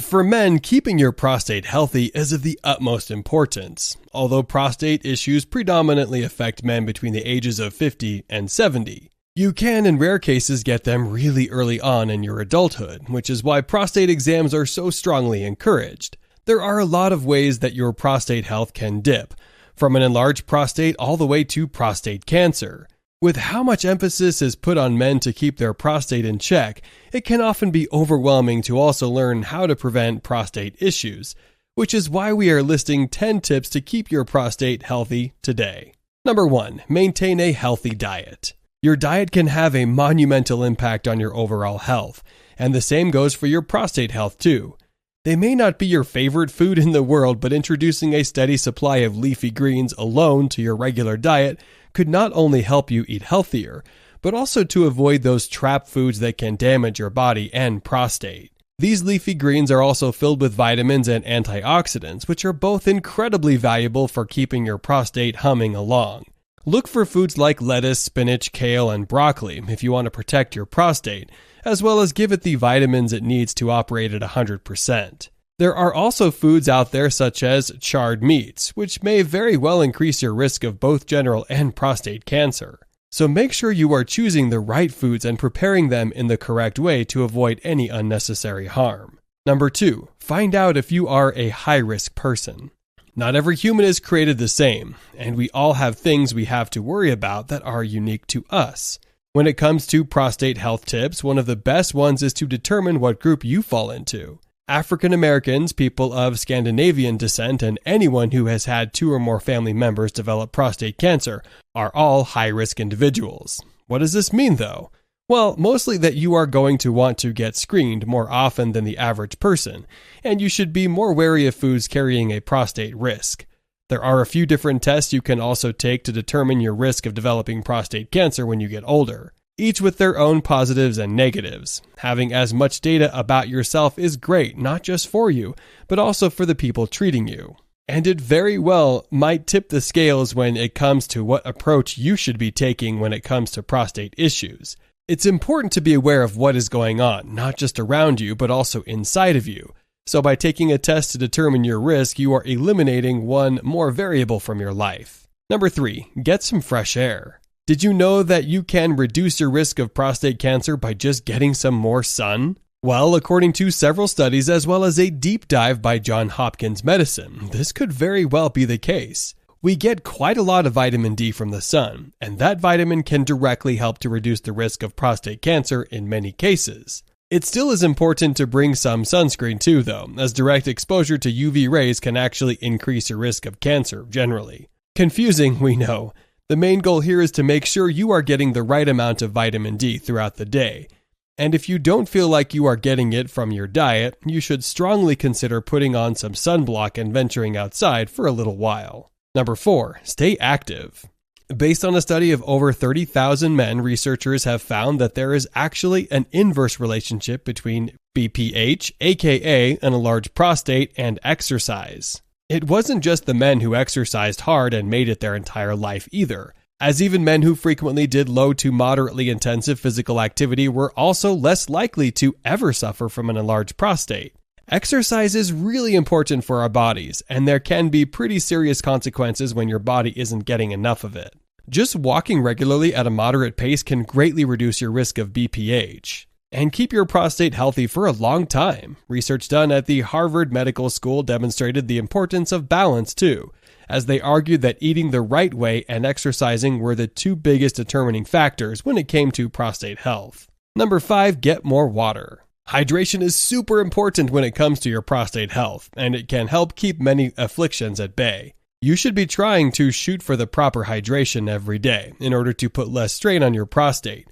For men, keeping your prostate healthy is of the utmost importance, although prostate issues predominantly affect men between the ages of 50 and 70. You can, in rare cases, get them really early on in your adulthood, which is why prostate exams are so strongly encouraged. There are a lot of ways that your prostate health can dip, from an enlarged prostate all the way to prostate cancer. With how much emphasis is put on men to keep their prostate in check, it can often be overwhelming to also learn how to prevent prostate issues, which is why we are listing 10 tips to keep your prostate healthy today. Number 1. Maintain a healthy diet. Your diet can have a monumental impact on your overall health, and the same goes for your prostate health too. They may not be your favorite food in the world, but introducing a steady supply of leafy greens alone to your regular diet could not only help you eat healthier, but also to avoid those trap foods that can damage your body and prostate. These leafy greens are also filled with vitamins and antioxidants, which are both incredibly valuable for keeping your prostate humming along. Look for foods like lettuce, spinach, kale, and broccoli if you want to protect your prostate, as well as give it the vitamins it needs to operate at 100%. There are also foods out there such as charred meats, which may very well increase your risk of both general and prostate cancer. So make sure you are choosing the right foods and preparing them in the correct way to avoid any unnecessary harm. Number 2, find out if you are a high-risk person. Not every human is created the same, and we all have things we have to worry about that are unique to us. When it comes to prostate health tips, one of the best ones is to determine what group you fall into. African Americans, people of Scandinavian descent, and anyone who has had 2 or more family members develop prostate cancer are all high-risk individuals. What does this mean, though? Well, mostly that you are going to want to get screened more often than the average person, and you should be more wary of foods carrying a prostate risk. There are a few different tests you can also take to determine your risk of developing prostate cancer when you get older, each with their own positives and negatives. Having as much data about yourself is great, not just for you, but also for the people treating you. And it very well might tip the scales when it comes to what approach you should be taking when it comes to prostate issues. It's important to be aware of what is going on, not just around you, but also inside of you. So by taking a test to determine your risk, you are eliminating one more variable from your life. Number 3, get some fresh air. Did you know that you can reduce your risk of prostate cancer by just getting some more sun? Well, according to several studies as well as a deep dive by Johns Hopkins Medicine, this could very well be the case. We get quite a lot of vitamin D from the sun, and that vitamin can directly help to reduce the risk of prostate cancer in many cases. It still is important to bring some sunscreen too, though, as direct exposure to UV rays can actually increase your risk of cancer generally. Confusing, we know. The main goal here is to make sure you are getting the right amount of vitamin D throughout the day. And if you don't feel like you are getting it from your diet, you should strongly consider putting on some sunblock and venturing outside for a little while. Number 4, stay active. Based on a study of over 30,000 men, researchers have found that there is actually an inverse relationship between BPH, aka an enlarged prostate, and exercise. It wasn't just the men who exercised hard and made it their entire life either, as even men who frequently did low to moderately intensive physical activity were also less likely to ever suffer from an enlarged prostate. Exercise is really important for our bodies, and there can be pretty serious consequences when your body isn't getting enough of it. Just walking regularly at a moderate pace can greatly reduce your risk of BPH. And keep your prostate healthy for a long time. Research done at the Harvard Medical School demonstrated the importance of balance too, as they argued that eating the right way and exercising were the 2 biggest determining factors when it came to prostate health. Number 5, get more water. Hydration is super important when it comes to your prostate health, and it can help keep many afflictions at bay. You should be trying to shoot for the proper hydration every day in order to put less strain on your prostate.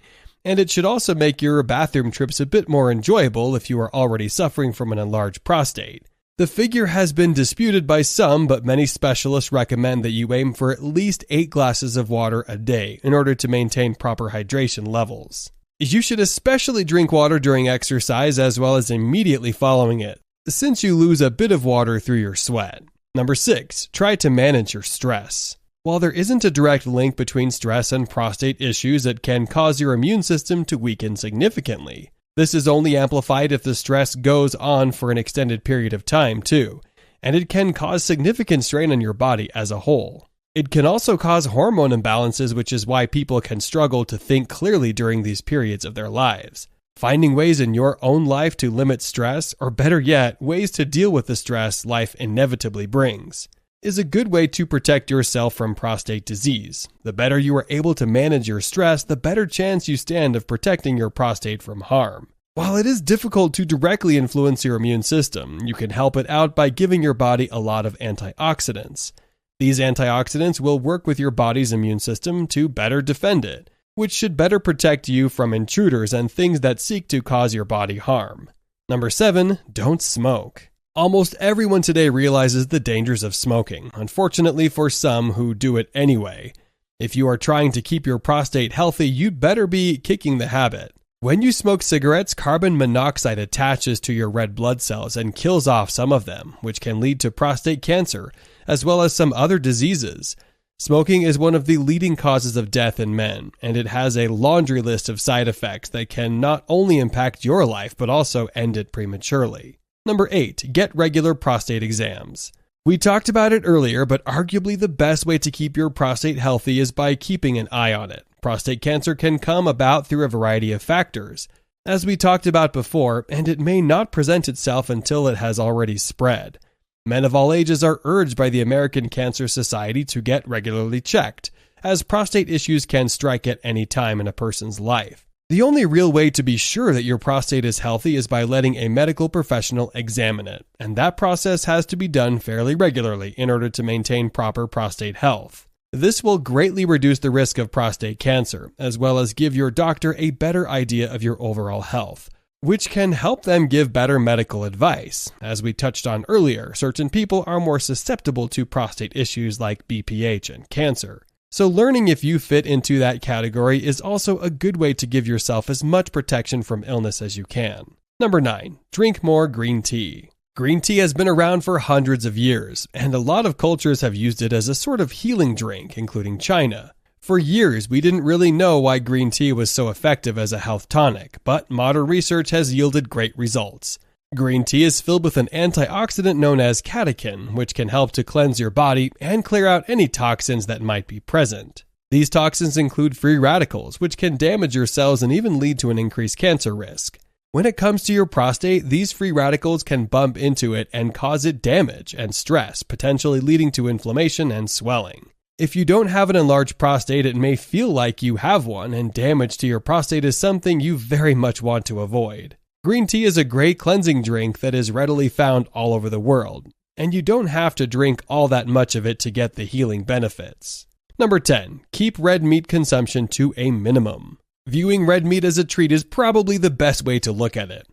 And it should also make your bathroom trips a bit more enjoyable if you are already suffering from an enlarged prostate. The figure has been disputed by some, but many specialists recommend that you aim for at least 8 glasses of water a day in order to maintain proper hydration levels. You should especially drink water during exercise as well as immediately following it, since you lose a bit of water through your sweat. Number 6, try to manage your stress. While there isn't a direct link between stress and prostate issues, it can cause your immune system to weaken significantly. This is only amplified if the stress goes on for an extended period of time too, and it can cause significant strain on your body as a whole. It can also cause hormone imbalances, which is why people can struggle to think clearly during these periods of their lives. Finding ways in your own life to limit stress, or better yet, ways to deal with the stress life inevitably brings, is a good way to protect yourself from prostate disease. The better you are able to manage your stress, the better chance you stand of protecting your prostate from harm. While it is difficult to directly influence your immune system, you can help it out by giving your body a lot of antioxidants. These antioxidants will work with your body's immune system to better defend it, which should better protect you from intruders and things that seek to cause your body harm. Number 7, don't smoke. Almost everyone today realizes the dangers of smoking, unfortunately for some who do it anyway. If you are trying to keep your prostate healthy, you'd better be kicking the habit. When you smoke cigarettes, carbon monoxide attaches to your red blood cells and kills off some of them, which can lead to prostate cancer, as well as some other diseases. Smoking is one of the leading causes of death in men, and it has a laundry list of side effects that can not only impact your life, but also end it prematurely. Number 8, get regular prostate exams. We talked about it earlier, but arguably the best way to keep your prostate healthy is by keeping an eye on it. Prostate cancer can come about through a variety of factors, as we talked about before, and it may not present itself until it has already spread. Men of all ages are urged by the American Cancer Society to get regularly checked, as prostate issues can strike at any time in a person's life. The only real way to be sure that your prostate is healthy is by letting a medical professional examine it, and that process has to be done fairly regularly in order to maintain proper prostate health. This will greatly reduce the risk of prostate cancer, as well as give your doctor a better idea of your overall health, which can help them give better medical advice. As we touched on earlier, certain people are more susceptible to prostate issues like BPH and cancer. So learning if you fit into that category is also a good way to give yourself as much protection from illness as you can. Number 9, drink more green tea. Green tea has been around for hundreds of years, and a lot of cultures have used it as a sort of healing drink, including China. For years, we didn't really know why green tea was so effective as a health tonic, but modern research has yielded great results. Green tea is filled with an antioxidant known as catechin, which can help to cleanse your body and clear out any toxins that might be present. These toxins include free radicals, which can damage your cells and even lead to an increased cancer risk. When it comes to your prostate, these free radicals can bump into it and cause it damage and stress, potentially leading to inflammation and swelling. If you don't have an enlarged prostate, it may feel like you have one, and damage to your prostate is something you very much want to avoid. Green tea is a great cleansing drink that is readily found all over the world, and you don't have to drink all that much of it to get the healing benefits. Number 10, keep red meat consumption to a minimum. Viewing red meat as a treat is probably the best way to look at it.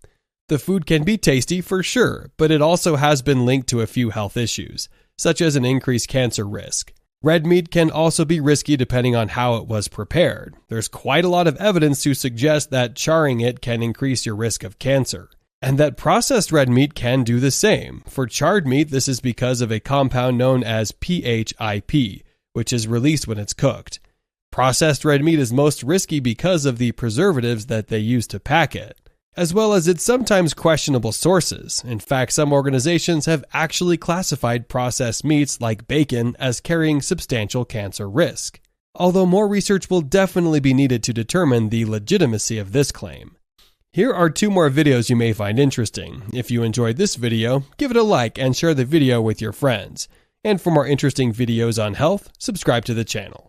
The food can be tasty for sure, but it also has been linked to a few health issues, such as an increased cancer risk. Red meat can also be risky depending on how it was prepared. There's quite a lot of evidence to suggest that charring it can increase your risk of cancer, and that processed red meat can do the same. For charred meat, this is because of a compound known as PHIP, which is released when it's cooked. Processed red meat is most risky because of the preservatives that they use to pack it, as well as its sometimes questionable sources. In fact, some organizations have actually classified processed meats like bacon as carrying substantial cancer risk, although more research will definitely be needed to determine the legitimacy of this claim. Here are 2 more videos you may find interesting. If you enjoyed this video, give it a like and share the video with your friends. And for more interesting videos on health, subscribe to the channel.